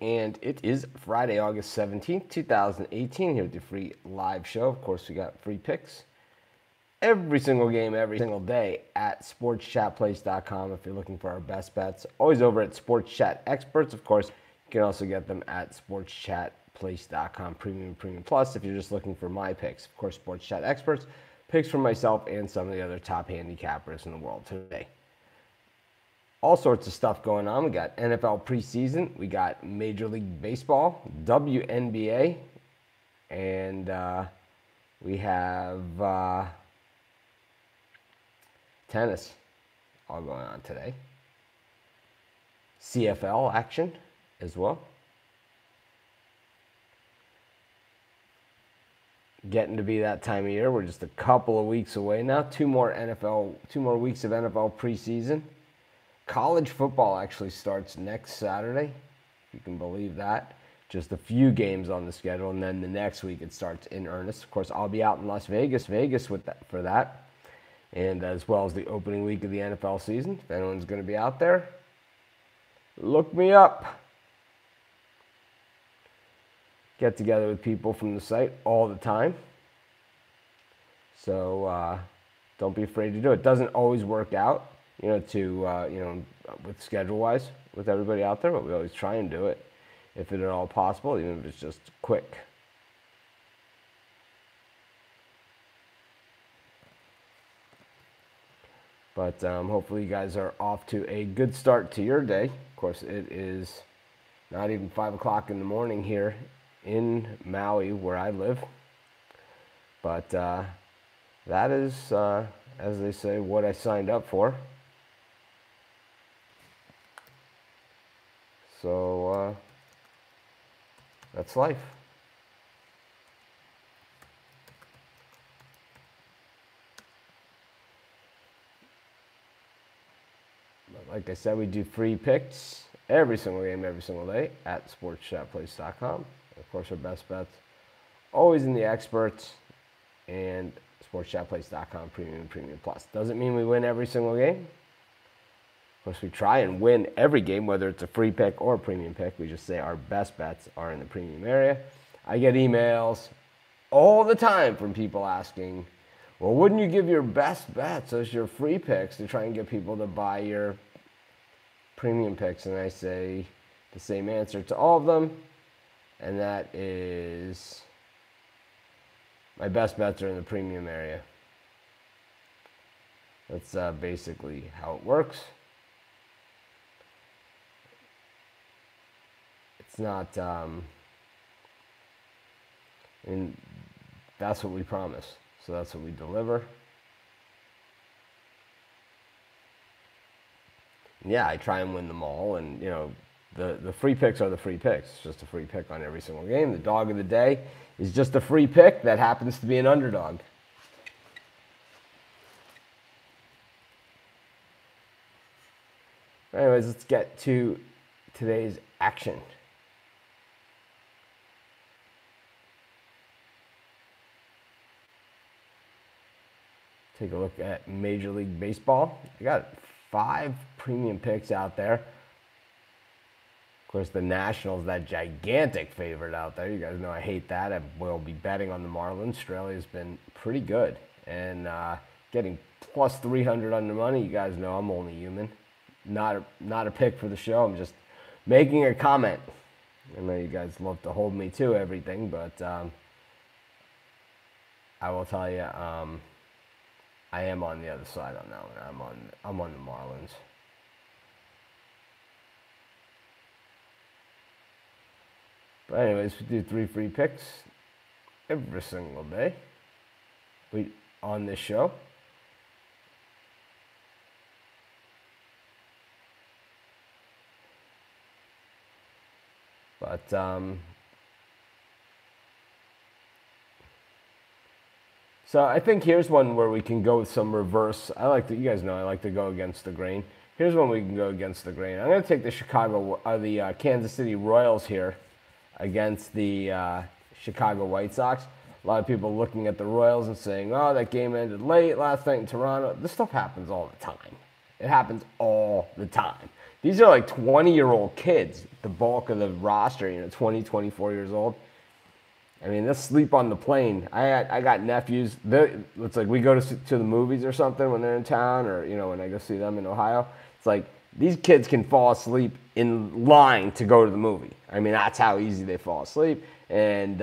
and it is Friday, August 17th, 2018, here with the free live show. Of course, we got free picks every single game, every single day at sportschatplace.com if you're looking for our best bets. Always over at Sports Chat Experts. Of course, you can also get them at sportschatplace.com, Premium Plus, if you're just looking for my picks. Of course, Sports Chat Experts, picks from myself and some of the other top handicappers in the world today. All sorts of stuff going on. We got NFL preseason. We got Major League Baseball, WNBA, and we have tennis all going on today. CFL action as well. Getting to be that time of year. We're just a couple of weeks away now. Two more weeks of NFL preseason. College football actually starts next Saturday, if you can believe that. Just a few games on the schedule, and then the next week it starts in earnest. Of course, I'll be out in Las Vegas for that, and as well as the opening week of the NFL season. If anyone's going to be out there, look me up. Get together with people from the site all the time. So don't be afraid to do it. It doesn't always work out, with schedule-wise with everybody out there, but we always try and do it if it at all possible, even if it's just quick. But hopefully you guys are off to a good start to your day. Of course, it is not even 5 o'clock in the morning here in Maui, where I live. But that is, as they say, what I signed up for. So that's life. But like I said, we do free picks every single game, every single day at sportschatplace.com. Of course, our best bets always in the experts and sportschatplace.com Premium Plus. Doesn't mean we win every single game. Of course, we try and win every game, whether it's a free pick or a premium pick. We just say our best bets are in the premium area. I get emails all the time from people asking, well, wouldn't you give your best bets as your free picks to try and get people to buy your premium picks? And I say the same answer to all of them, and that is my best bets are in the premium area. That's basically how it works. It's not, and that's what we promise. So that's what we deliver. And yeah, I try and win them all. And, the free picks are the free picks. It's just a free pick on every single game. The dog of the day is just a free pick that happens to be an underdog. Anyways, let's get to today's action. Take a look at Major League Baseball. I got 5 premium picks out there. Of course, the Nationals, that gigantic favorite out there. You guys know I hate that. I will be betting on the Marlins. Australia's been pretty good. And getting plus 300 on the money, you guys know I'm only human. Not a pick for the show. I'm just making a comment. I know you guys love to hold me to everything, but I will tell you, I am on the other side on that one. I'm on the Marlins. But anyways, we do 3 free picks every single day on this show. But so I think here's one where we can go with some reverse. You guys know I like to go against the grain. Here's one we can go against the grain. I'm going to take the Kansas City Royals here against the Chicago White Sox. A lot of people looking at the Royals and saying, oh, that game ended late last night in Toronto. This stuff happens all the time. It happens all the time. these are like 20-year-old kids, the bulk of the roster, 20, 24 years old. I mean, they'll sleep on the plane. I got nephews. It's like we go to the movies or something when they're in town, or when I go see them in Ohio. It's like these kids can fall asleep in line to go to the movie. I mean, that's how easy they fall asleep, and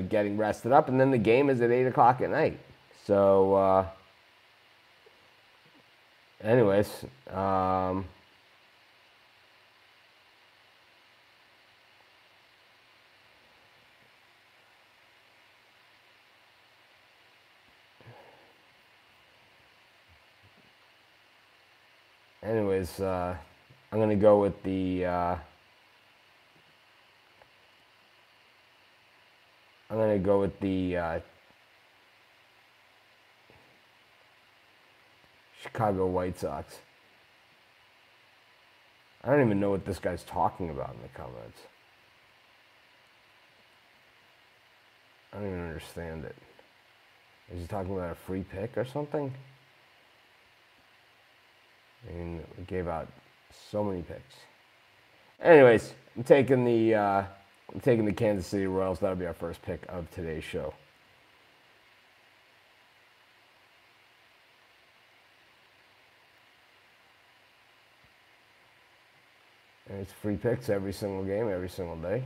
getting rested up. And then the game is at 8 o'clock at night. So, anyways. I'm gonna go with the Chicago White Sox. I don't even know what this guy's talking about in the comments. I don't even understand it. Is he talking about a free pick or something? I mean, we gave out so many picks. Anyways, I'm taking the Kansas City Royals. That'll be our first pick of today's show. And it's free picks every single game, every single day.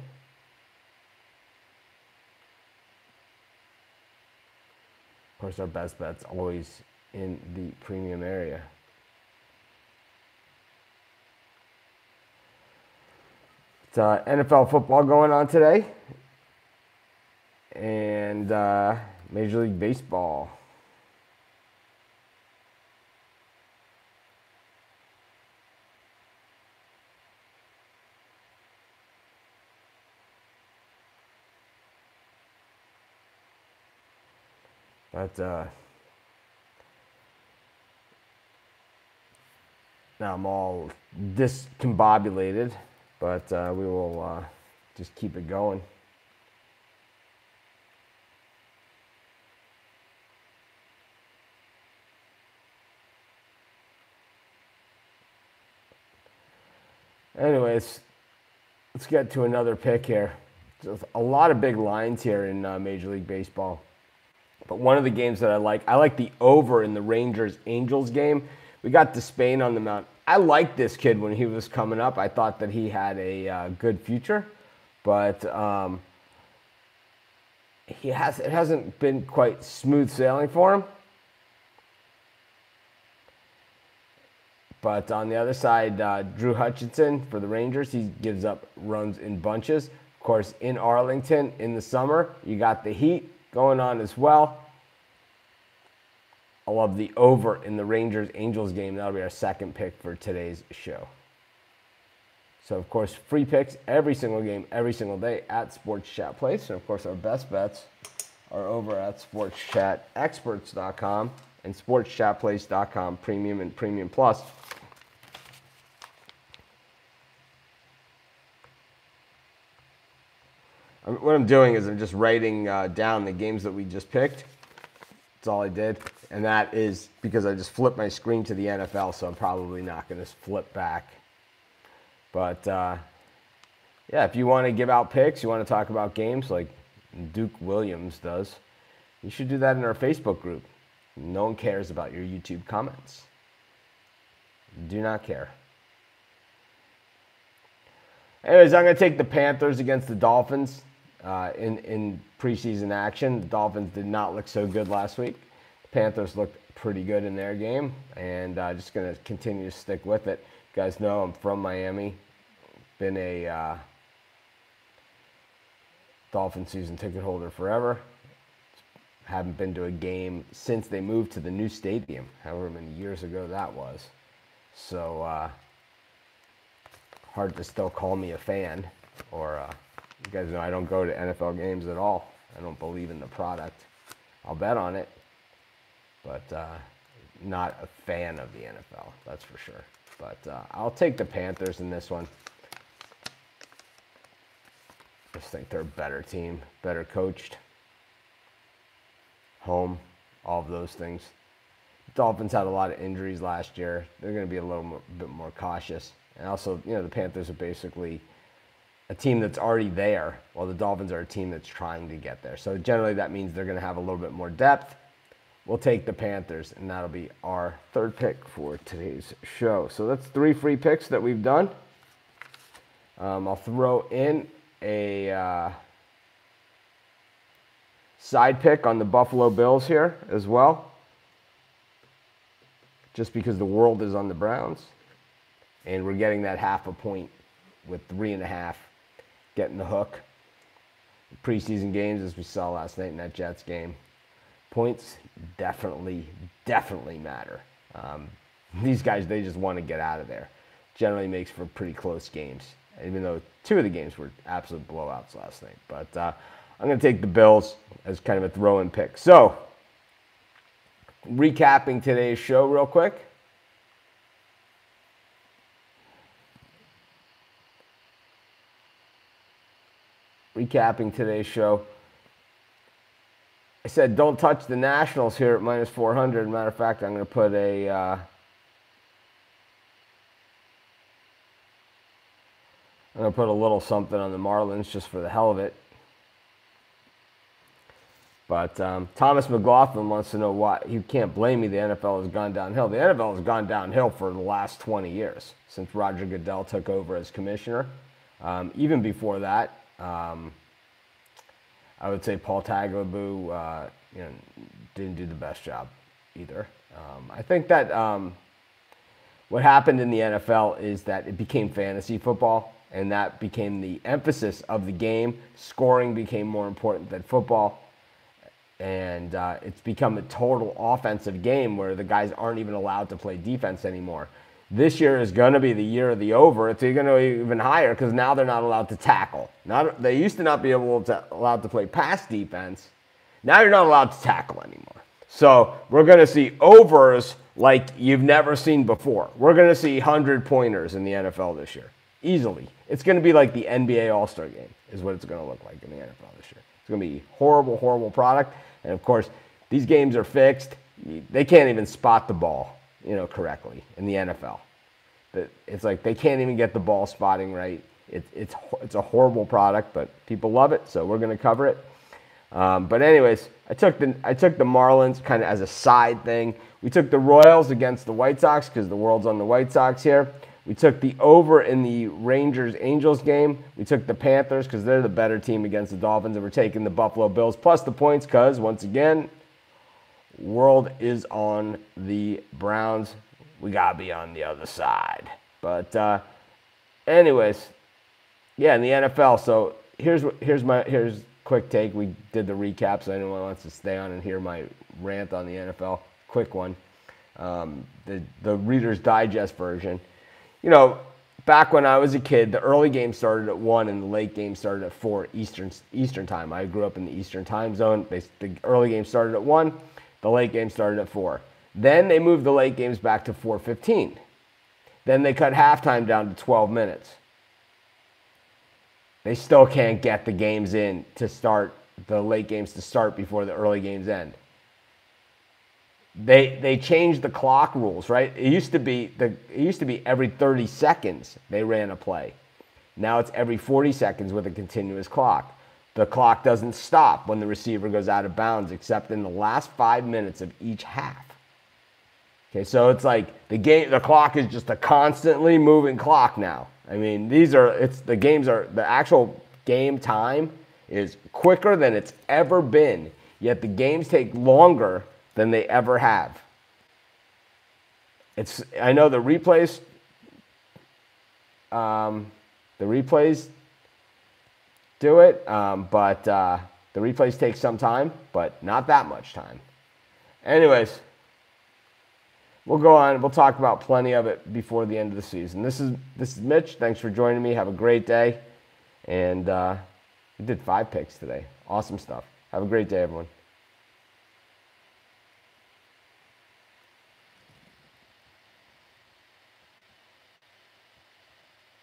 Of course, our best bet's always in the premium area. It's NFL football going on today, and Major League Baseball. But now I'm all discombobulated. But we will just keep it going. Anyways, let's get to another pick here. There's a lot of big lines here in Major League Baseball. But one of the games that I like the over in the Rangers-Angels game. We got Despain on the mound. I liked this kid when he was coming up. I thought that he had a good future, but it hasn't been quite smooth sailing for him. But on the other side, Drew Hutchinson for the Rangers, he gives up runs in bunches. Of course, in Arlington in the summer, you got the heat going on as well. I love the over in the Rangers-Angels game. That'll be our second pick for today's show. So, of course, free picks every single game, every single day at Sports Chat Place. And, of course, our best bets are over at SportsChatExperts.com and SportsChatPlace.com Premium and Premium Plus. What I'm doing is I'm just writing down the games that we just picked. That's all I did. And that is because I just flipped my screen to the NFL, so I'm probably not going to flip back. But, yeah, if you want to give out picks, you want to talk about games like Duke Williams does, you should do that in our Facebook group. No one cares about your YouTube comments. Do not care. Anyways, I'm going to take the Panthers against the Dolphins in preseason action. The Dolphins did not look so good last week. The Panthers looked pretty good in their game, and just going to continue to stick with it. You guys know I'm from Miami. Been a Dolphin season ticket holder forever. Haven't been to a game since they moved to the new stadium, however many years ago that was. So, hard to still call me a fan, or you guys know I don't go to NFL games at all. I don't believe in the product. I'll bet on it, but not a fan of the NFL, that's for sure. But I'll take the Panthers in this one. I just think they're a better team, better coached, home, all of those things. Dolphins had a lot of injuries last year. They're going to be a little bit more cautious. And also, the Panthers are basically a team that's already there, while the Dolphins are a team that's trying to get there. So generally that means they're going to have a little bit more depth. We'll take the Panthers, and that'll be our third pick for today's show. So that's 3 free picks that we've done. I'll throw in a side pick on the Buffalo Bills here as well, just because the world is on the Browns, and we're getting that half a point with 3.5, getting the hook. Preseason games, as we saw last night in that Jets game, points definitely matter. These guys, they just want to get out of there. Generally makes for pretty close games, even though 2 of the games were absolute blowouts last night. But I'm going to take the Bills as kind of a throw-in pick. So, recapping today's show real quick. Recapping today's show. I said don't touch the Nationals here at -400. Matter of fact, I'm going to put a little something on the Marlins just for the hell of it. But Thomas McLaughlin wants to know why. You can't blame me. The NFL has gone downhill. The NFL has gone downhill for the last 20 years since Roger Goodell took over as commissioner. Even before that, I would say Paul Tagliabue, didn't do the best job either. I think that what happened in the NFL is that it became fantasy football, and that became the emphasis of the game. Scoring became more important than football, and it's become a total offensive game where the guys aren't even allowed to play defense anymore. This year is going to be the year of the over. It's going to be even higher because now they're not allowed to tackle. They used to not be allowed to play pass defense. Now you're not allowed to tackle anymore. So we're going to see overs like you've never seen before. We're going to see 100-pointers in the NFL this year, easily. It's going to be like the NBA All-Star Game is what it's going to look like in the NFL this year. It's going to be horrible, horrible product. And, of course, these games are fixed. They can't even spot the ball, correctly in the NFL. It's like they can't even get the ball spotting right. It's a horrible product, but people love it, so we're going to cover it. But anyways, I took the Marlins kind of as a side thing. We took the Royals against the White Sox because the world's on the White Sox here. We took the over in the Rangers-Angels game. We took the Panthers because they're the better team against the Dolphins, and we're taking the Buffalo Bills plus the points because, once again, world is on the Browns. We got to be on the other side. But anyways, yeah, in the NFL. So here's quick take. We did the recap, so anyone wants to stay on and hear my rant on the NFL, quick one. The Reader's Digest version. Back when I was a kid, the early game started at 1 and the late game started at 4 Eastern time. I grew up in the Eastern time zone. The early game started at 1. The late game started at 4. Then they moved the late games back to 4:15. Then they cut halftime down to 12 minutes. They still can't get the games in to start, the late games to start before the early games end. They changed the clock rules, right? It used to be every 30 seconds they ran a play. Now it's every 40 seconds with a continuous clock. The clock doesn't stop when the receiver goes out of bounds except in the last 5 minutes of each half. Okay, so it's like the clock is just a constantly moving clock now. I mean, the actual game time is quicker than it's ever been, yet the games take longer than they ever have. I know the replays do it, but the replays take some time, but not that much time. Anyways, we'll go on. We'll talk about plenty of it before the end of the season. This is Mitch. Thanks for joining me. Have a great day. And we did 5 picks today. Awesome stuff. Have a great day, everyone.